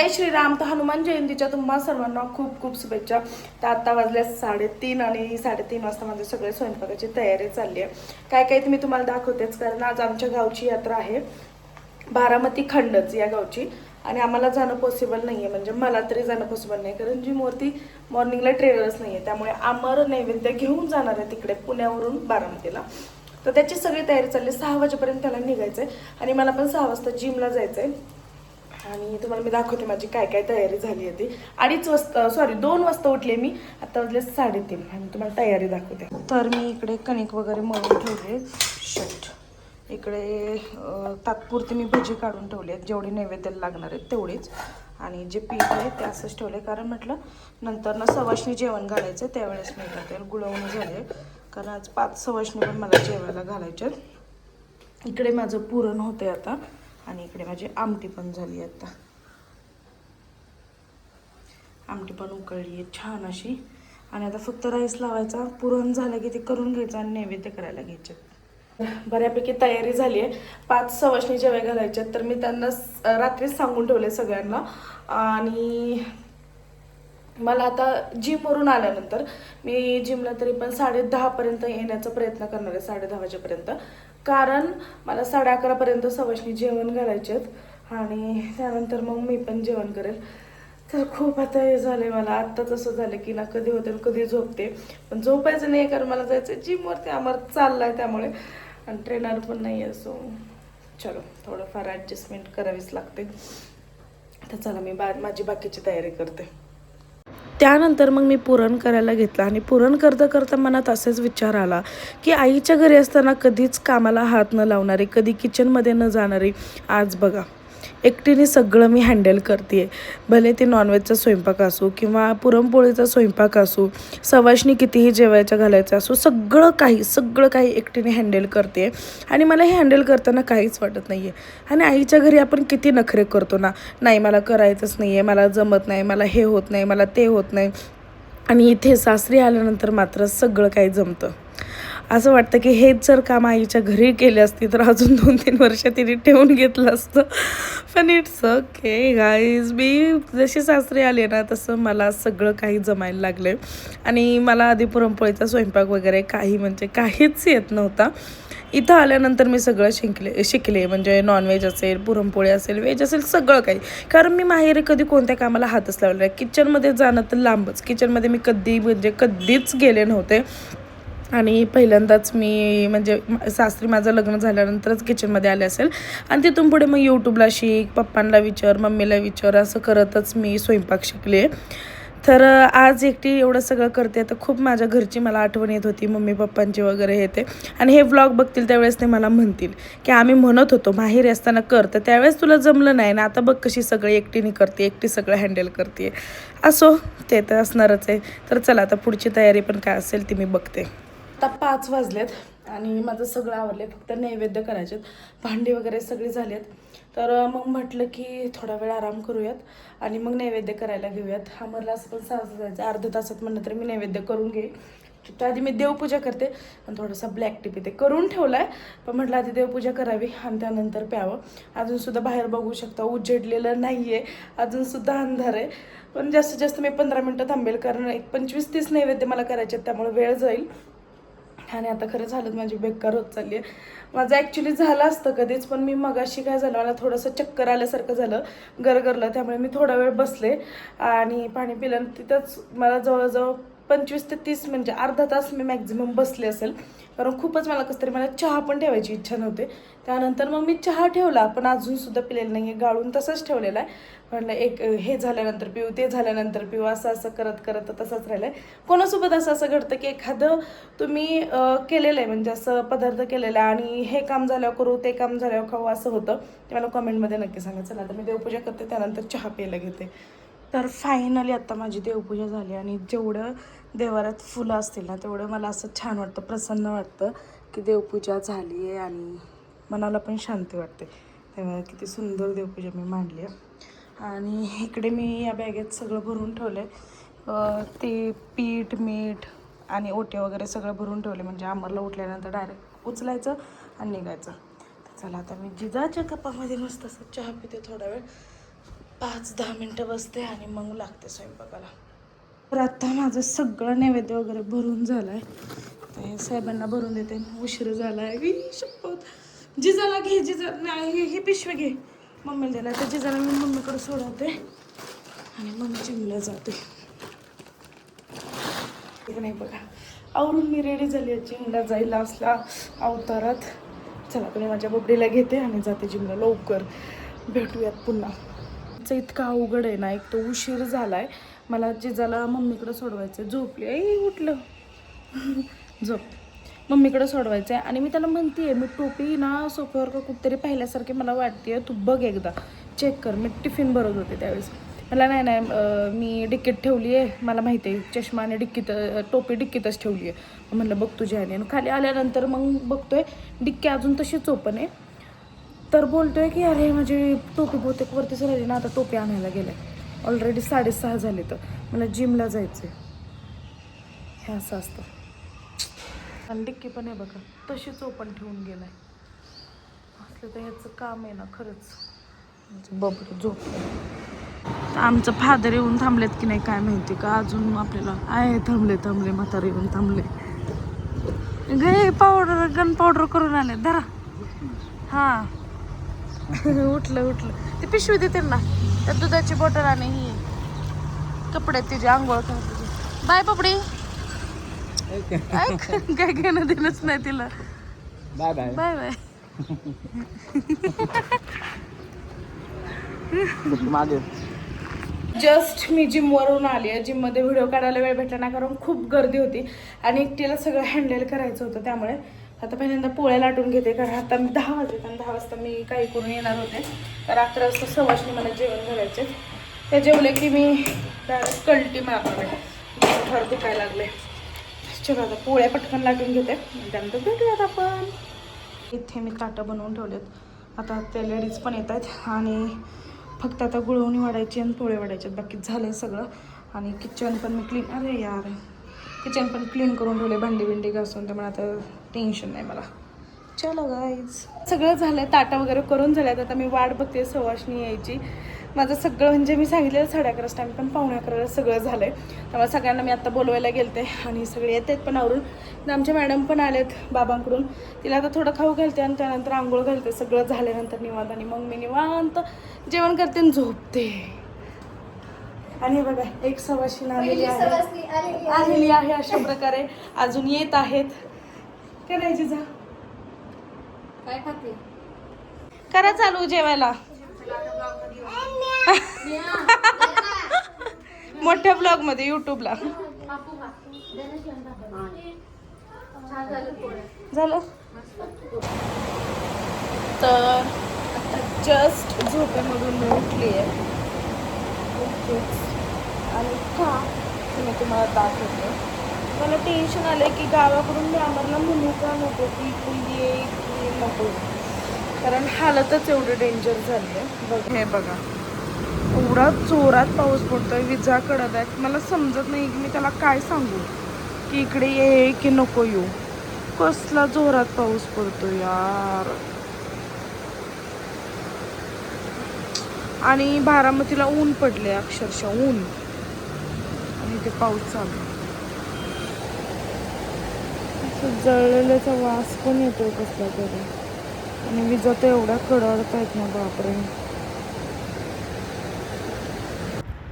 जय श्रीराम. तर हनुमान जयंतीच्या तुम्हा सर्वांना खूप खूप शुभेच्छा. तर आता वाजल्या 3:30 आणि 3:30 वाजता माझे सगळे स्वयंपाकाची तयारी चालली आहे. काय काय ते मी तुम्हाला दाखवतेच, कारण आज आमच्या गावची यात्रा आहे, बारामती खंडच या गावची. आणि आम्हाला जाणं पॉसिबल नाही आहे, म्हणजे मला तरी जाणं पॉसिबल नाही, कारण जी मूर्ती मॉर्निंगला ट्रेनच नाही आहे. त्यामुळे आमर नैवेद्य घेऊन जाणार आहे तिकडे पुण्यावरून बारामतीला. तर त्याची सगळी तयारी चालली. 6 वाजेपर्यंत त्याला निघायचं आहे आणि मला पण 6 वाजता जिमला जायचं आहे. आणि तुम्हाला मी दाखवते माझी काय काय तयारी झाली आहे ती. 2 वाजता उठले मी, आता वाजले 3:30 आणि तुम्हाला तयारी दाखवते. तर मी इकडे कणिक वगैरे मळून ठेवले. इकडे तात्पुरती मी भजी काढून ठेवली आहेत, जेवढे नैवेद्याला लागणार आहेत तेवढेच. आणि जे पीठ आहे ते असंच ठेवले, कारण म्हटलं नंतर ना सवाशणी जेवण घालायचं त्यावेळेस मी टाकेल. गुळवणं झाले, कारण आज 5 सवाशणी पण मला जेवायला घालायच्यात. इकडे माझं पुरण होते आता, आणि इकडे माझी आमटी पण झाली. आता आमटी पण उकळली आहे छान अशी. आणि आता फक्त राईस लावायचा, पुरण झालं की ते करून घ्यायचं आणि नैवेद्य करायला घ्यायचे. बऱ्यापैकी तयारी झाली आहे. 5 सवाशणी जेवाय घालायचे, तर मी त्यांना रात्रीच सांगून ठेवले सगळ्यांना. आणि मला आता जिमवरून आल्यानंतर मी जिमला तरी पण 10:30पर्यंत येण्याचा प्रयत्न करणार आहे, 10:30 वाजेपर्यंत, कारण मला 11:30पर्यंत सवाशणी जेवण घालायचे आहेत. आणि त्यानंतर मग मी पण जेवण करेल. तर खूप आता हे झालं आहे मला. आत्ता तसं झालं की ना कधी होते कधी झोपते, पण झोपायचं नाही, कारण मला जायचं आहे जिमवरती. आम्हाला चाललं आहे त्यामुळे, आणि ट्रेनर पण नाही आहे. सो चलो, थोडंफार ॲडजस्टमेंट करावीच लागते. तर चला मी माझी बाकीची तयारी करते. त्यानंतर मग मी पुरण करायला घेतलं. आणि पुरण करता करता मनात असेच विचार आला की आईच्या घरी असताना कधीच कामाला हात न लावणारी, कधी किचनमध्ये न जाणारी, आज बघा एकटीने सगळं मी हँडल करते. भले ते नॉनव्हेजचा स्वयंपाक असो किंवा पुरणपोळीचा स्वयंपाक असो, सवाशणी कितीही जेवायच्या घालायचं असो, सगळं काही एकटीने हँडल करते. आणि मला हे हँडल करताना काहीच वाटत नाही आहे. आणि आईच्या घरी आपण किती नखरे करतो ना, नाही मला करायचंच नाही आहे, मला जमत नाही, मला हे होत नाही, मला ते होत नाही. आणि इथे सासरी आल्यानंतर मात्र सगळं काही जमतं. असं वाटतं की हेच जर काम आईच्या घरी केले असती तर अजून 2-3 वर्ष तिने ठेवून घेतलं असतं. पण इट्स ओके गाईज. मी जशी सासरी आले ना, तसं मला सगळं काही जमायला लागले. आणि मला आधी पुरणपोळीचा स्वयंपाक वगैरे म्हणजे काहीच येत नव्हता. इथं आल्यानंतर मी सगळं शिकले, म्हणजे नॉनव्हेज असेल, पुरणपोळी असेल, व्हेज असेल, सगळं काही. कारण मी माहेरी कधी कोणत्या कामाला हातच लावला नाही. किचनमध्ये जाणं तर लांबच, किचनमध्ये मी कधीच गेले नव्हते. आणि पहिल्यांदाच मी म्हणजे सासरी माझं लग्न झाल्यानंतरच किचनमध्ये आले असेल. आणि तिथून पुढे मग यूट्यूबला शिक, पप्पांना विचार, मम्मीला विचार, असं करतच मी स्वयंपाक शिकले. तर आज एकटी एवढं सगळं करते, तर खूप माझ्या घरची मला आठवण येत होती, मम्मी पप्पांची वगैरे हे ते. आणि हे व्लॉग बघतील त्यावेळेस ते मला म्हणतील की आम्ही म्हणत होतो माहेरी असताना कर, तर त्यावेळेस तुला जमलं नाही ना, आता बघ कशी सगळं एकटीने करते, एकटी सगळं हँडल करते. असो, ते तर असणारच आहे. तर चला, आता पुढची तयारी पण काय असेल ती मी बघते. आता 5 वाजलेत आणि माझं सगळं आवरलं, फक्त नैवेद्य करायचे, भांडी वगैरे सगळी झालेत. तर मग म्हटलं की थोडा वेळ आराम करूयात आणि मग नैवेद्य करायला घेऊयात. आम्हाला असं पण 6 वाजता जायचं, अर्ध्या तासात म्हणलं तर मी नैवेद्य करून घेईन. तर आधी मी देवपूजा करते आणि थोडासा ब्लॅक टी पिते. करून ठेवला आहे, पण म्हटलं आधी देवपूजा करावी आणि त्यानंतर प्यावं. अजूनसुद्धा बाहेर बघू शकता उजेडलेलं नाही आहे, अजूनसुद्धा अंधार आहे. पण जास्तीत जास्त मी 15 मिनटं थांबेल, कारण एक 25-30 नैवेद्य मला करायचे आहेत, त्यामुळे वेळ जाईल. आणि आता खरं झालं माझी बेकार होत चालली आहे. माझं ॲक्च्युली झालं असतं कधीच, पण मी मगाशी काय झालं, मला थोडंसं चक्कर आल्यासारखं झालं, गरगरलं. त्यामुळे मी थोडा वेळ बसले आणि पाणी पिलं. तिथंच मला जवळजवळ 25 ते 30 म्हणजे अर्धा तास मी मॅक्झिमम बसले असेल, कारण खूपच मला कसं तरी, मला चहा पण ठेवायची इच्छा नव्हते. त्यानंतर मग मी चहा ठेवला, पण अजूनसुद्धा पिलेलं नाही आहे, गाळून तसंच ठेवलेला आहे. म्हटलं एक हे झाल्यानंतर पिऊ, ते झाल्यानंतर पिऊ, असं करत तसंच राहिलं आहे. कोणासोबत असं घडतं की एखादं तुम्ही केलेलं आहे, म्हणजे असं पदार्थ केलेला आहे आणि हे काम झाल्यावर करू, ते काम झाल्यावर खाऊ, असं होतं. ते मला कमेंटमध्ये नक्की सांगा. चला, आता मी देवपूजा करते, त्यानंतर चहा प्यायला घेते. तर फायनली आता माझी देवपूजा झाली आणि जेवढं देवाऱ्यात फुलं असतील ना, तेवढं मला असं छान वाटतं, प्रसन्न वाटतं की देवपूजा झाली आहे आणि मनाला पण शांती वाटते. तेव्हा किती सुंदर देवपूजा मी मांडली आहे. आणि इकडे मी या बॅगेत सगळं भरून ठेवलं आहे, ते पीठ, मीठ आणि ओटे वगैरे सगळं भरून ठेवले, म्हणजे आम्हाला उठल्यानंतर डायरेक्ट उचलायचं आणि निघायचं. तर चला, आता मी जिजाच्या कपामध्ये मस्त असं चहा पिते थोडा वेळ. 5-10 मिनटं बसते आणि मग लागते स्वयंपाकाला. तर आता माझं सगळं नैवेद्य वगैरे भरून झालाय. ते साहेबांना भरून देते. उशीर झालाय. शपथ जिजाला घे, जिजा नाही हे पिशवी घे मम्मीला दिला. तर जिजाला मी मम्मीकडे सोडवते आणि मग जिमला जाते. नाही बघा आवरून मी रेडी झाली आहे जिमला जायला असला अवतारात. चला तुम्ही माझ्या बबडीला घेते आणि जाते जिमला. लवकर भेटूयात पुन्हा. इतका अवघड आहे ना. एक तो उशीर झालाय. मला जिजाला मम्मीकडे सोडवायचं. झोपली आई उठलं झोप. मम्मीकडे सोडवायचं आहे आणि मी त्याला म्हणते मी टोपी ना सोफ्यावर का कुठतरी पाहिल्यासारखी मला वाटते. तू बघ एकदा चेक कर. मी टिफिन भरत होते त्यावेळेस. मला नाही मी डिक्कीत ठेवली आहे. मला माहिती आहे चष्मा आणि डिक्कीत टोपी डिक्कीतच ठेवली आहे. म्हणलं बघ तुझ्या आणि खाली आल्यानंतर मग बघतोय डिक्की अजून तशीच ओपन आहे. तर बोलतोय की अरे माझी टोपी बहुतेक वरतीच राहिली ना. आता टोपी आणायला गेलाय. ऑलरेडी 6:30 झाले. तर मला जिमला जायचं आहे. हे असं असतं. आणि डिक्की पण आहे बघा तशीच ओपन ठेवून गेलाय. असलं तर ह्याचं काम आहे ना खरंच. बबडू झोपलं. आमचं फादर येऊन थांबलेत की नाही काय माहिती का अजून आपल्याला. आहे थांबले म्हातारे येऊन थांबले. गे पावडर गन पावडर करून आले धरा. हां उठलं ते पिशवी देते ना. त्या दुधाची बॉटल आणि ही कपडे तिचे आंघोळ करायची. बाय पपडी. काय घेणं देणंच नाही तिला. Bye bye bye bye. Just मी जिमवरून आली आहे. जिममध्ये व्हिडिओ काढायला वेळ भेटला ना कारण खूप गर्दी होती आणि एकटीला सगळं हँडल करायचं होतं. त्यामुळे आता पहिल्यांदा पोळ्या लाटून घेते कारण आता मी 10 वाजले आणि 10 वाजता मी काही करून येणार होते. तर 11 वाजता सवाशनी मला जेवण घालायचे. ते जेवले की मी डायरेक्ट कल्टी मारणार आहे. घर दुखायला लागले. चला आता पोळ्या पटकन लाटून घेते त्यानंतर भेटूयात आपण. इथे मी ताटं बनवून ठेवलेत. आता ते लेडीज पण येत आहेत आणि फक्त आता गुळवणी वाढायची आणि पोळे वाढायचे. बाकी झाले सगळं. आणि किचन पण मी क्लीन अरे यार किचन पण क्लीन करून ठेवले. भांडी घासून. त्यामुळे आता टेन्शन नाही मला. चलो गाईज सगळं झालं. ताटं वगैरे करून झाल्यात. आता मी वाट बघते सवाशनी यायची. माझं सगळं म्हणजे मी सांगितलेलं 11:30 टाईम पण 11:45 सगळं झालं आहे. त्यामुळे सगळ्यांना मी आत्ता बोलवायला गेलते आणि सगळे येत आहेत पण आवरून. आमच्या मॅडम पण आलेत बाबांकडून. तिला आता थोडं खाऊ घालते आणि त्यानंतर आंघोळ घालते. सगळं झाल्यानंतर निवांत आणि मग मी निवांत जेवण करते आणि झोपते. आणि बघा एक सवाशीन आलेली आहे अशा प्रकारे. अजून येत आहेत. करायची जा काय खाते करा चालू जेवायला. मोठ्या ब्लॉग मध्ये युट्यूबला झालं. तर जस्ट झोपेमधून मी उठली आहे आणि का मी तुम्हाला दाखवते. मला टेन्शन आलं की गावाकडून मी आम्हाला म्हणू का नको की तू ये नको कारण हालतच एवढं डेंजर झाली आहे. बघ हे बघा एवढा जोरात पाऊस पडतोय. विजा कडत आहेत. मला समजत नाही की मी त्याला काय सांगू की इकडे ये की नको येऊ. कसला जोरात पाऊस पडतो यार. आणि बारामतीला ऊन पडले अक्षरशः ऊन आणि ते पाऊस चालू. जळलेल्याचा वास पण येतोय कसला तरी आणि विजा तर एवढ्या कडकडत आहेत ना बापरे.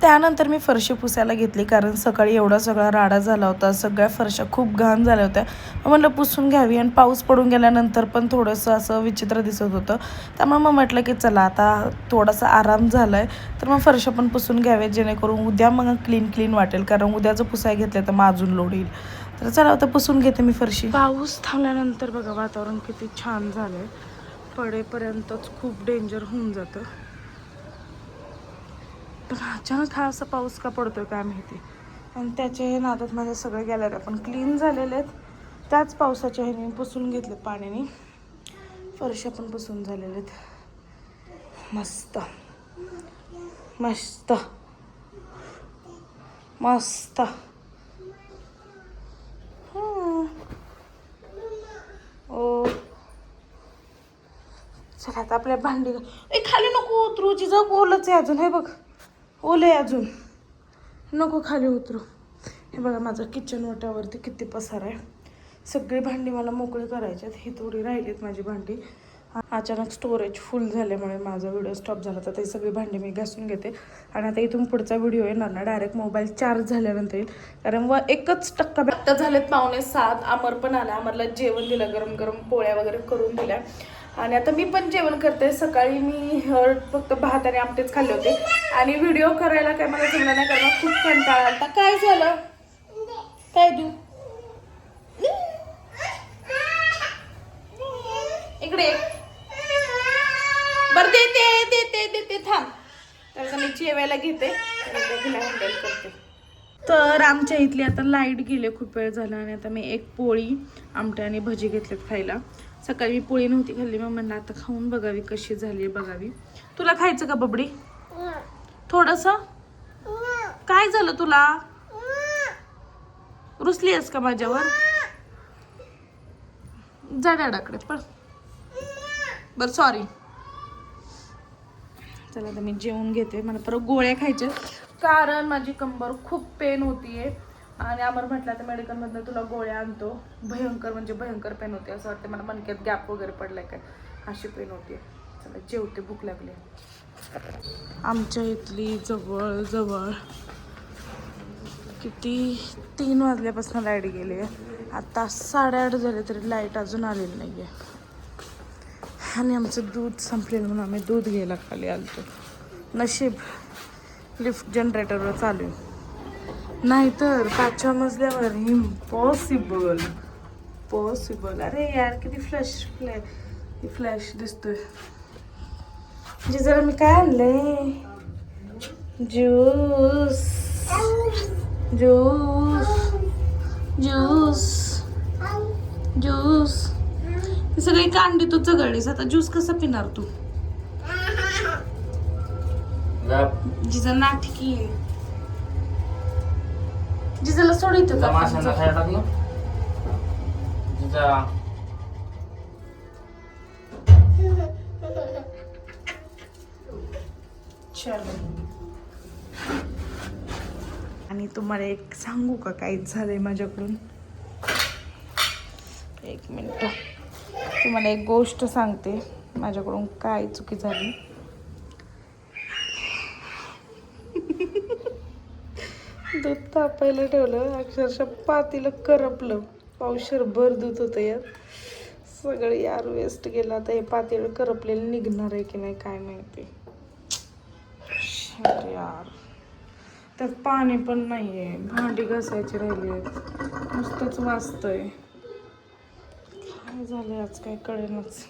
त्यानंतर मी फरशी पुसायला घेतली कारण सकाळी एवढा सगळा राडा झाला होता. सगळ्या फरशा खूप घाण झाल्या होत्या. म्हणलं पुसून घ्यावी आणि पाऊस पडून गेल्यानंतर पण थोडंसं असं विचित्र दिसत होतं. त्यामुळे मग म्हटलं की चला आता थोडासा आराम झाला आहे तर मग फरशा पण पुसून घ्यावे जेणेकरून उद्या मग क्लीन वाटेल कारण उद्याचं पुसाय घेतलं तर मग अजून लोड येईल. तर चला आता पुसून घेते मी फरशी. पाऊस थांबल्यानंतर बघा वातावरण किती छान झालंय. पडेपर्यंतच खूप डेंजर होऊन जातं. पण अचानक हा असा पाऊस का पडतोय काय माहिती. आणि त्याच्या नादात माझ्या सगळ्या गॅलऱ्या पण क्लीन झालेल्या आहेत. त्याच पावसाच्या ह्याने मी पुसून घेतले पाण्याने. फरशा पण पुसून झालेल्या आहेत. मस्त मस्त मस्त. ओ चला आता आपल्या भांडी खाली नको उतरू जिजा ओलच आहे अजून. हे बघ ओलं आहे अजून, नको खाली उतरू. हे बघा माझं किचन ओट्यावरती किती पसार आहे. सगळी भांडी मला मोकळी करायची आहेत. ही थोडी राहिलीत माझी भांडी. अचानक स्टोरेज फुल झाल्यामुळे माझा व्हिडिओ स्टॉप झाला. तर ते सगळी भांडी मी घासून घेते आणि आता इथून पुढचा व्हिडिओ येणार ना डायरेक्ट मोबाईल चार्ज झाल्यानंतर येईल. कारण 1% आत्ता झालेत 6:45. अमर पण आला. अमरला जेवण दिलं, गरम गरम पोळ्या वगैरे करून दिल्या. आणि आता मी पण जेवण करते. सकाळी मी फक्त भात आणि आमटेच खाल्ले होते आणि व्हिडिओ करायला काय मला जमलं नाही कारण खूप कंटाळा आला. काय झालं, काय देऊ इकडे बरं देते थांब. तर मी जेवायला घेते हँडल करते. तर आमच्या इथली आता लाईट गेले खूप वेळ झाला आणि आता मी एक पोळी आमटे आणि भजी घेतलेत खायला. सकाळी मी पोळी नव्हती खाल्ली, मग म्हणलं आता खाऊन बघावी कशी झाली बघावी. तुला खायचं का बबडी थोडस? काय झालं तुला, रुसली आहेस का माझ्यावर? जा डॅडाकडे पण. बरं सॉरी. चला आता मी जेवून घेते. मला परत गोळ्या खायच्या कारण माझी कंबर खूप पेन होतीये. आणि अमर म्हटलं तर मेडिकलमधनं तुला गोळ्या आणतो. भयंकर म्हणजे भयंकर पेन होते. असं वाटतं मला मणक्यात गॅप वगैरे पडलाय काय, अशी पेन होती. चला जेवते, भूक लागली. आमच्या इथली जवळ जवळ किती 3 वाजल्यापासून लाईट गेली आहे. आता 8:30 झाले तरी लाईट अजून आलेली नाही आहे. आणि आमचं दूध संपलेलं म्हणून आम्ही दूध घ्यायला खाली आलतो. नशीब लिफ्ट जनरेटरवर चालू आहे, नाहीतर 5व्या मजल्यावर इम्पॉसिबल पॉसिबल. अरे यार किती फ्लॅश दिसतोय. म्हणजे जरा मी काय आणलंय, ज्यूस ज्यूस ज्यूस ज्यूस. हे सगळी कांडी तू चघळलीस, आता ज्यूस कसा पिणार तू? जिजा नाटकी आहे. जिजाला सोडतो का? आणि तुम्हाला एक सांगू का काय झालंय माझ्याकडून? एक मिनिट, तुम्हाला एक गोष्ट सांगते माझ्याकडून काय चुकी झाली. दूध तापायला ठेवलं, अक्षरशः पातीला करपलं. पावशेरभर दूध होतं यात, सगळं यार वेस्ट गेलं. आता हे पातेलं करपलेलं निघणार आहे की नाही काय माहिती. यार त्यात पाणी पण नाहीये, भांडी घासायची राहिली आहेत, नुसतंच वाजतंय. काय झालंय आज काय कळेनाच.